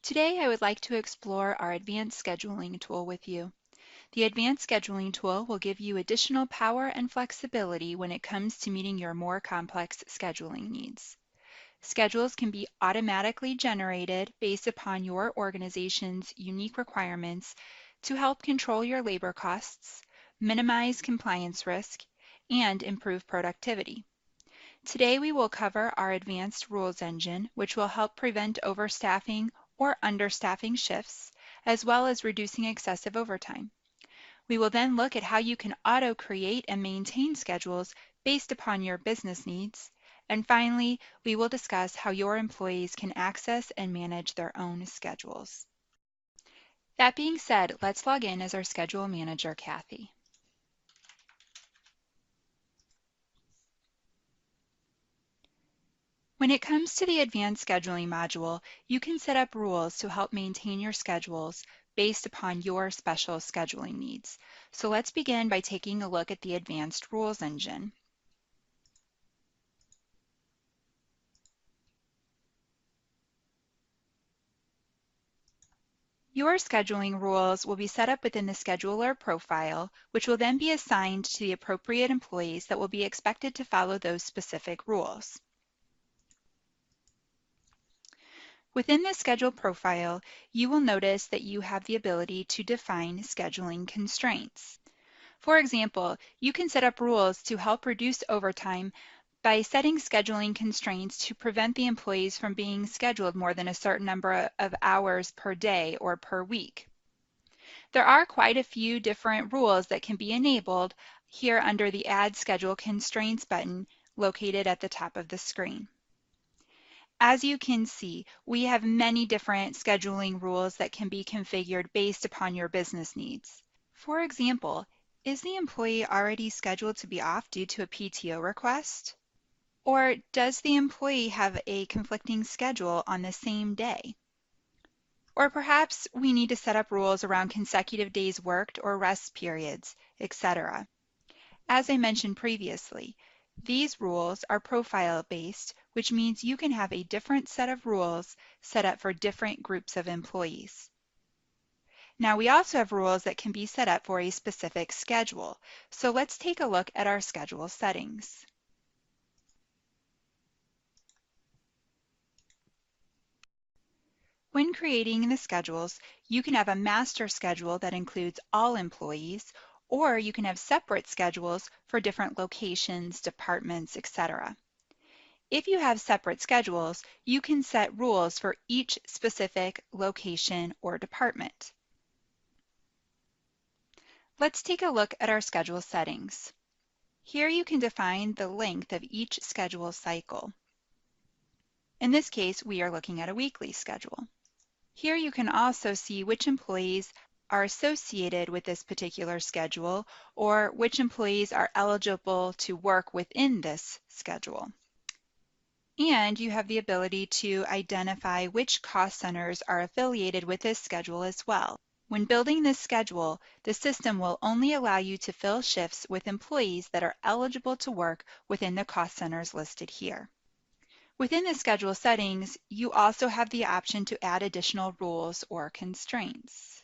Today, I would like to explore our advanced scheduling tool with you. The advanced scheduling tool will give you additional power and flexibility when it comes to meeting your more complex scheduling needs. Schedules can be automatically generated based upon your organization's unique requirements to help control your labor costs, minimize compliance risk, and improve productivity. Today we will cover our advanced rules engine, which will help prevent overstaffing or understaffing shifts, as well as reducing excessive overtime. We will then look at how you can auto-create and maintain schedules based upon your business needs. And finally, we will discuss how your employees can access and manage their own schedules. That being said, let's log in as our schedule manager, Kathy. When it comes to the advanced scheduling module, you can set up rules to help maintain your schedules based upon your special scheduling needs. So let's begin by taking a look at the advanced rules engine. Your scheduling rules will be set up within the scheduler profile, which will then be assigned to the appropriate employees that will be expected to follow those specific rules. Within the schedule profile, you will notice that you have the ability to define scheduling constraints. For example, you can set up rules to help reduce overtime by setting scheduling constraints to prevent the employees from being scheduled more than a certain number of hours per day or per week. There are quite a few different rules that can be enabled here under the Add Schedule Constraints button located at the top of the screen. As you can see, we have many different scheduling rules that can be configured based upon your business needs. For example, is the employee already scheduled to be off due to a PTO request? Or does the employee have a conflicting schedule on the same day? Or perhaps we need to set up rules around consecutive days worked or rest periods, etc. As I mentioned previously, these rules are profile-based, which means you can have a different set of rules set up for different groups of employees. Now we also have rules that can be set up for a specific schedule. So let's take a look at our schedule settings. When creating the schedules, you can have a master schedule that includes all employees, or you can have separate schedules for different locations, departments, etc. If you have separate schedules, you can set rules for each specific location or department. Let's take a look at our schedule settings. Here you can define the length of each schedule cycle. In this case, we are looking at a weekly schedule. Here you can also see which employees are associated with this particular schedule or which employees are eligible to work within this schedule. And you have the ability to identify which cost centers are affiliated with this schedule as well. When building this schedule, the system will only allow you to fill shifts with employees that are eligible to work within the cost centers listed here. Within the schedule settings, you also have the option to add additional rules or constraints.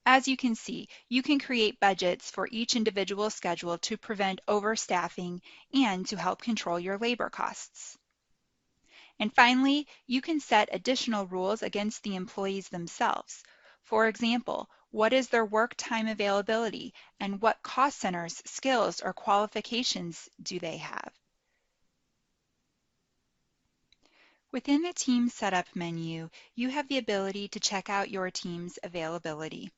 As you can see, you can create budgets for each individual schedule to prevent overstaffing and to help control your labor costs. And finally, you can set additional rules against the employees themselves. For example, what is their work time availability and what cost centers, skills, or qualifications do they have? Within the Team Setup menu, you have the ability to check out your team's availability.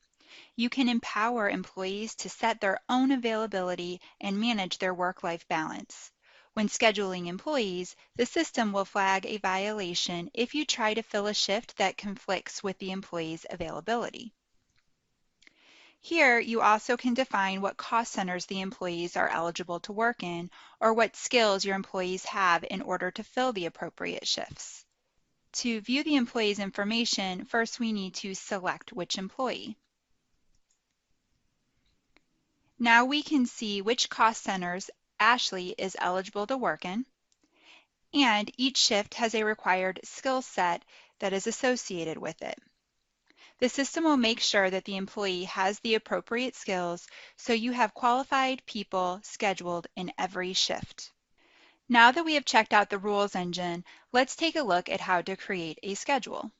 You can empower employees to set their own availability and manage their work-life balance. When scheduling employees, the system will flag a violation if you try to fill a shift that conflicts with the employee's availability. Here, you also can define what cost centers the employees are eligible to work in or what skills your employees have in order to fill the appropriate shifts. To view the employee's information, first we need to select which employee. Now we can see which cost centers Ashley is eligible to work in, and each shift has a required skill set that is associated with it. The system will make sure that the employee has the appropriate skills so you have qualified people scheduled in every shift. Now that we have checked out the rules engine, let's take a look at how to create a schedule.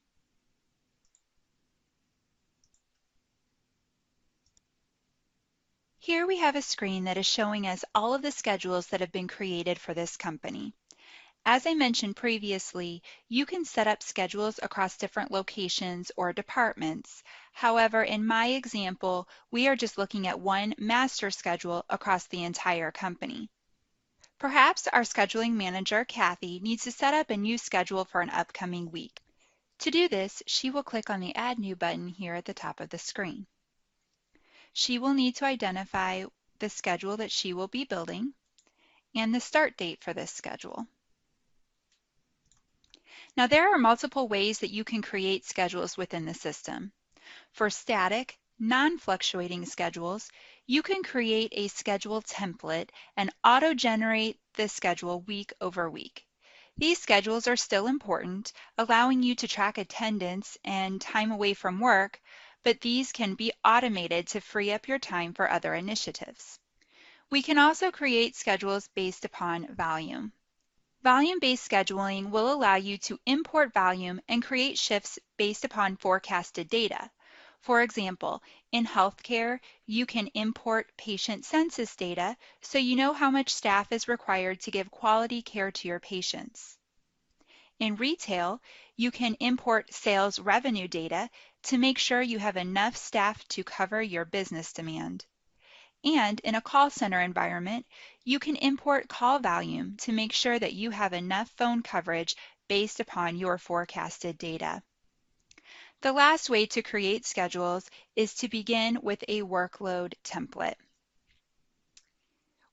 Here we have a screen that is showing us all of the schedules that have been created for this company. As I mentioned previously, you can set up schedules across different locations or departments. However, in my example, we are just looking at one master schedule across the entire company. Perhaps our scheduling manager, Kathy, needs to set up a new schedule for an upcoming week. To do this, she will click on the Add New button here at the top of the screen. She will need to identify the schedule that she will be building and the start date for this schedule. Now, there are multiple ways that you can create schedules within the system. For static, non-fluctuating schedules, you can create a schedule template and auto-generate the schedule week over week. These schedules are still important, allowing you to track attendance and time away from work, but these can be automated to free up your time for other initiatives. We can also create schedules based upon volume. Volume-based scheduling will allow you to import volume and create shifts based upon forecasted data. For example, in healthcare, you can import patient census data so you know how much staff is required to give quality care to your patients. In retail, you can import sales revenue data to make sure you have enough staff to cover your business demand. And in a call center environment, you can import call volume to make sure that you have enough phone coverage based upon your forecasted data. The last way to create schedules is to begin with a workload template.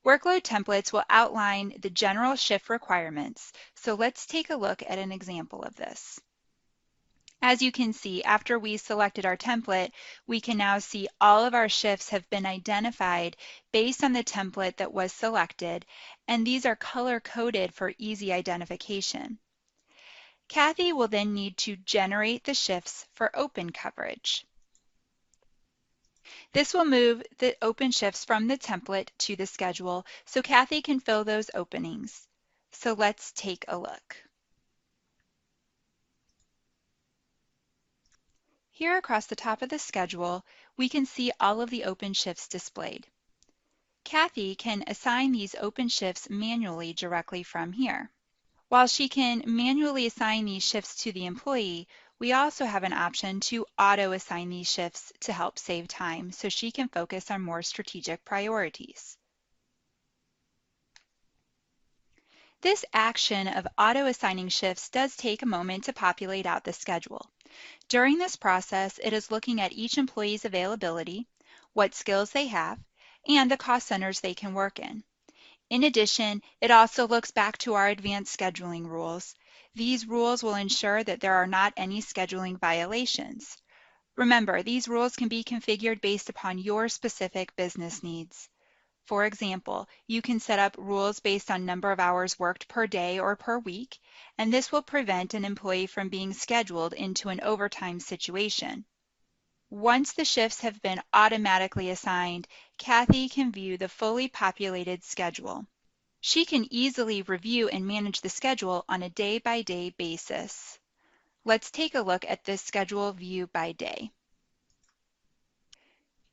Workload templates will outline the general shift requirements, so let's take a look at an example of this. As you can see, after we selected our template, we can now see all of our shifts have been identified based on the template that was selected, and these are color-coded for easy identification. Kathy will then need to generate the shifts for open coverage. This will move the open shifts from the template to the schedule so Kathy can fill those openings. So let's take a look. Here across the top of the schedule, we can see all of the open shifts displayed. Kathy can assign these open shifts manually directly from here. While she can manually assign these shifts to the employee, we also have an option to auto-assign these shifts to help save time so she can focus on more strategic priorities. This action of auto-assigning shifts does take a moment to populate out the schedule. During this process, it is looking at each employee's availability, what skills they have, and the cost centers they can work in. In addition, it also looks back to our advanced scheduling rules. These rules will ensure that there are not any scheduling violations. Remember, these rules can be configured based upon your specific business needs. For example, you can set up rules based on number of hours worked per day or per week, and this will prevent an employee from being scheduled into an overtime situation. Once the shifts have been automatically assigned, Kathy can view the fully populated schedule. She can easily review and manage the schedule on a day-by-day basis. Let's take a look at this schedule view by day.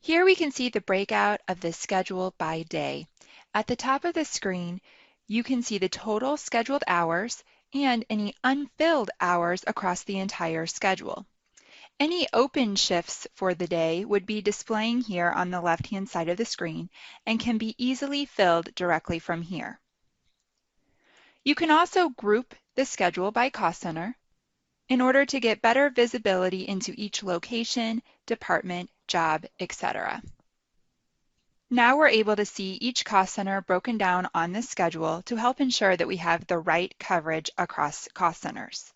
Here we can see the breakout of the schedule by day. At the top of the screen, you can see the total scheduled hours and any unfilled hours across the entire schedule. Any open shifts for the day would be displaying here on the left-hand side of the screen and can be easily filled directly from here. You can also group the schedule by cost center in order to get better visibility into each location, department, job, etc. Now we're able to see each cost center broken down on this schedule to help ensure that we have the right coverage across cost centers.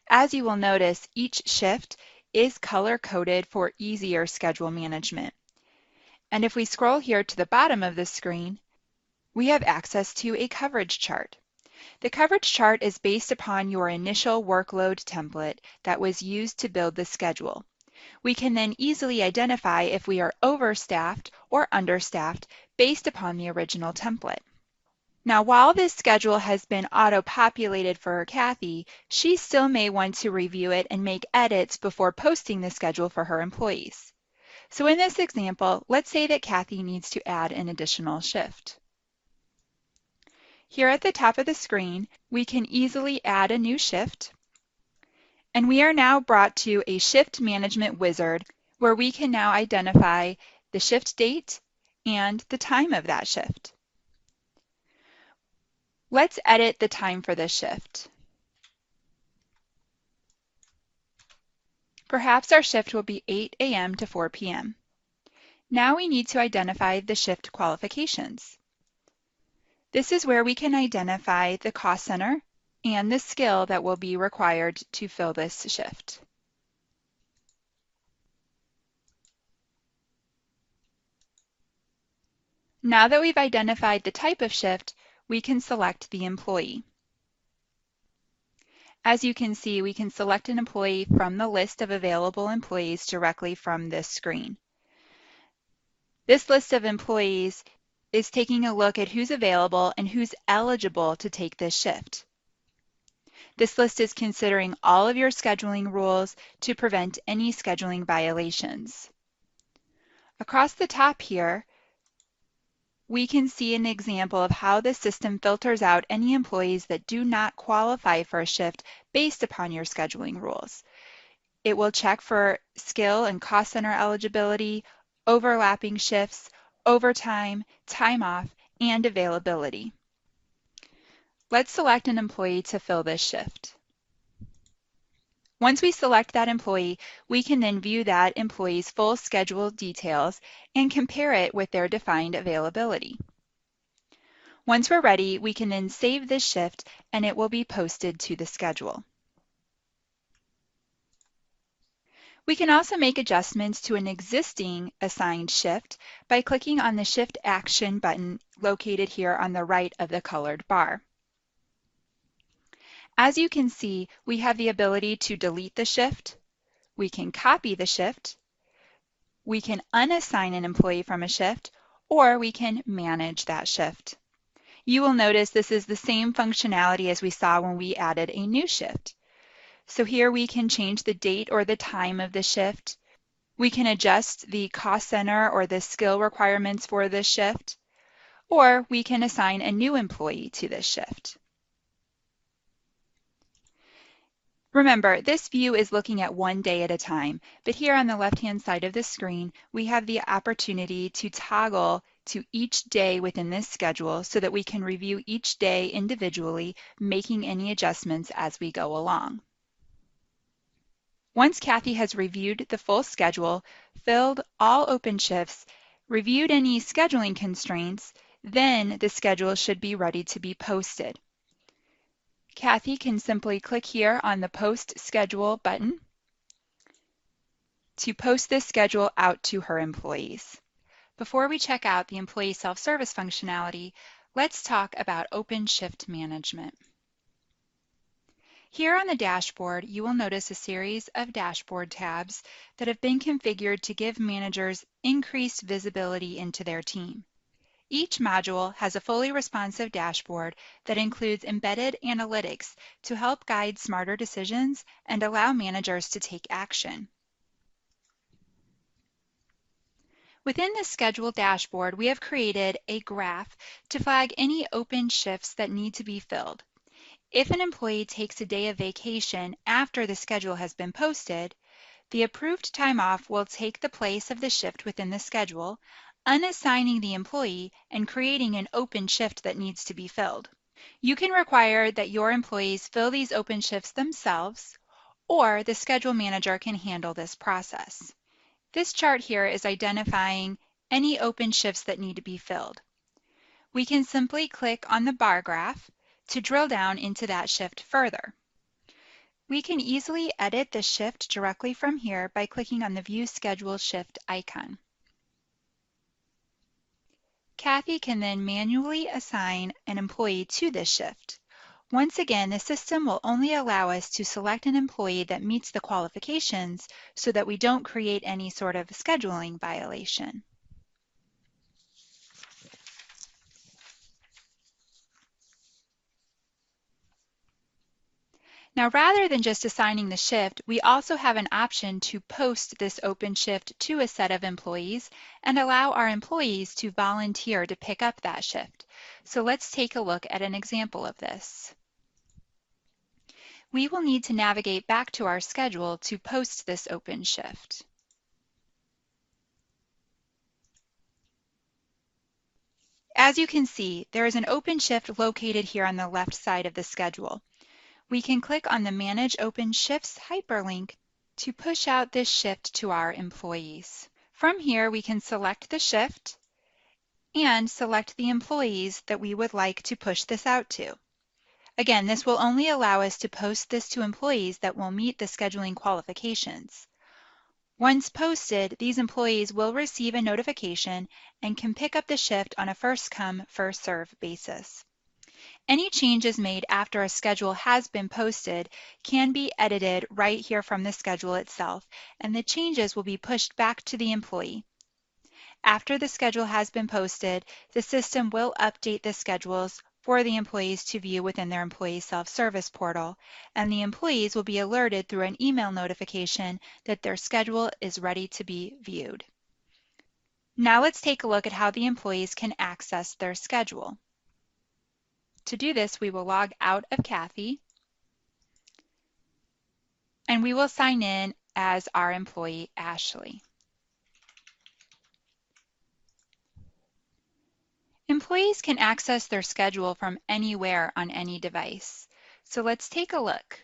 As you will notice, each shift is color-coded for easier schedule management. And if we scroll here to the bottom of the screen, we have access to a coverage chart. The coverage chart is based upon your initial workload template that was used to build the schedule. We can then easily identify if we are overstaffed or understaffed based upon the original template. Now, while this schedule has been auto-populated for Kathy, she still may want to review it and make edits before posting the schedule for her employees. So in this example, let's say that Kathy needs to add an additional shift. Here at the top of the screen, we can easily add a new shift, and we are now brought to a shift management wizard where we can now identify the shift date and the time of that shift. Let's edit the time for this shift. Perhaps our shift will be 8 a.m. to 4 p.m. Now we need to identify the shift qualifications. This is where we can identify the cost center and the skill that will be required to fill this shift. Now that we've identified the type of shift, we can select the employee. As you can see, we can select an employee from the list of available employees directly from this screen. This list of employees is taking a look at who's available and who's eligible to take this shift. This list is considering all of your scheduling rules to prevent any scheduling violations. Across the top here, we can see an example of how the system filters out any employees that do not qualify for a shift based upon your scheduling rules. It will check for skill and cost center eligibility, overlapping shifts, overtime, time off, and availability. Let's select an employee to fill this shift. Once we select that employee, we can then view that employee's full schedule details and compare it with their defined availability. Once we're ready, we can then save this shift and it will be posted to the schedule. We can also make adjustments to an existing assigned shift by clicking on the Shift Action button located here on the right of the colored bar. As you can see, we have the ability to delete the shift, we can copy the shift, we can unassign an employee from a shift, or we can manage that shift. You will notice this is the same functionality as we saw when we added a new shift. So here we can change the date or the time of the shift. We can adjust the cost center or the skill requirements for this shift, or we can assign a new employee to this shift. Remember, this view is looking at one day at a time, but here on the left-hand side of the screen, we have the opportunity to toggle to each day within this schedule so that we can review each day individually, making any adjustments as we go along. Once Kathy has reviewed the full schedule, filled all open shifts, reviewed any scheduling constraints, then the schedule should be ready to be posted. Kathy can simply click here on the Post Schedule button to post this schedule out to her employees. Before we check out the employee self-service functionality, let's talk about open shift management. Here on the dashboard, you will notice a series of dashboard tabs that have been configured to give managers increased visibility into their team. Each module has a fully responsive dashboard that includes embedded analytics to help guide smarter decisions and allow managers to take action. Within the Schedule dashboard, we have created a graph to flag any open shifts that need to be filled. If an employee takes a day of vacation after the schedule has been posted, the approved time off will take the place of the shift within the schedule, unassigning the employee and creating an open shift that needs to be filled. You can require that your employees fill these open shifts themselves, or the schedule manager can handle this process. This chart here is identifying any open shifts that need to be filled. We can simply click on the bar graph to drill down into that shift further. We can easily edit the shift directly from here by clicking on the View Schedule Shift icon. Kathy can then manually assign an employee to this shift, Once again, the system will only allow us to select an employee that meets the qualifications so that we don't create any sort of scheduling violation. Now, rather than just assigning the shift, we also have an option to post this open shift to a set of employees and allow our employees to volunteer to pick up that shift. So let's take a look at an example of this. We will need to navigate back to our schedule to post this open shift. As you can see, there is an open shift located here on the left side of the schedule. We can click on the Manage Open Shifts hyperlink to push out this shift to our employees. From here, we can select the shift and select the employees that we would like to push this out to. Again, this will only allow us to post this to employees that will meet the scheduling qualifications. Once posted, these employees will receive a notification and can pick up the shift on a first-come, first-served basis. Any changes made after a schedule has been posted can be edited right here from the schedule itself, and the changes will be pushed back to the employee. After the schedule has been posted, the system will update the schedules for the employees to view within their employee self-service portal, and the employees will be alerted through an email notification that their schedule is ready to be viewed. Now let's take a look at how the employees can access their schedule. To do this, we will log out of Kathy, and we will sign in as our employee, Ashley. Employees can access their schedule from anywhere on any device. So let's take a look.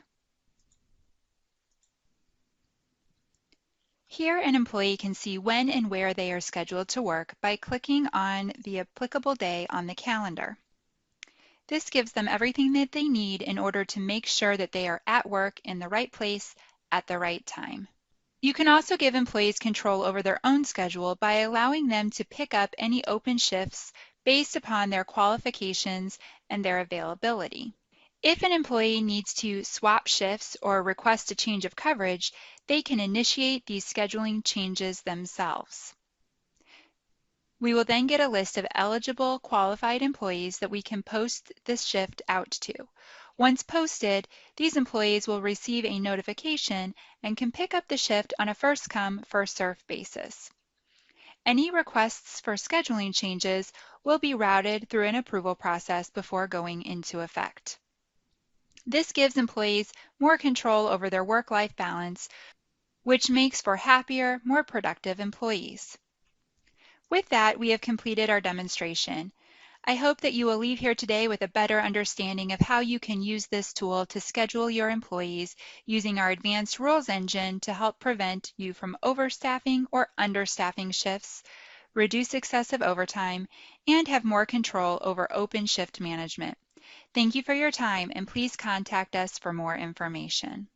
Here, an employee can see when and where they are scheduled to work by clicking on the applicable day on the calendar. This gives them everything that they need in order to make sure that they are at work in the right place at the right time. You can also give employees control over their own schedule by allowing them to pick up any open shifts based upon their qualifications and their availability. If an employee needs to swap shifts or request a change of coverage, they can initiate these scheduling changes themselves. We will then get a list of eligible qualified employees that we can post this shift out to. Once posted, these employees will receive a notification and can pick up the shift on a first-come, first-served basis. Any requests for scheduling changes will be routed through an approval process before going into effect. This gives employees more control over their work-life balance, which makes for happier, more productive employees. With that, we have completed our demonstration. I hope that you will leave here today with a better understanding of how you can use this tool to schedule your employees using our advanced rules engine to help prevent you from overstaffing or understaffing shifts, reduce excessive overtime, and have more control over open shift management. Thank you for your time, and please contact us for more information.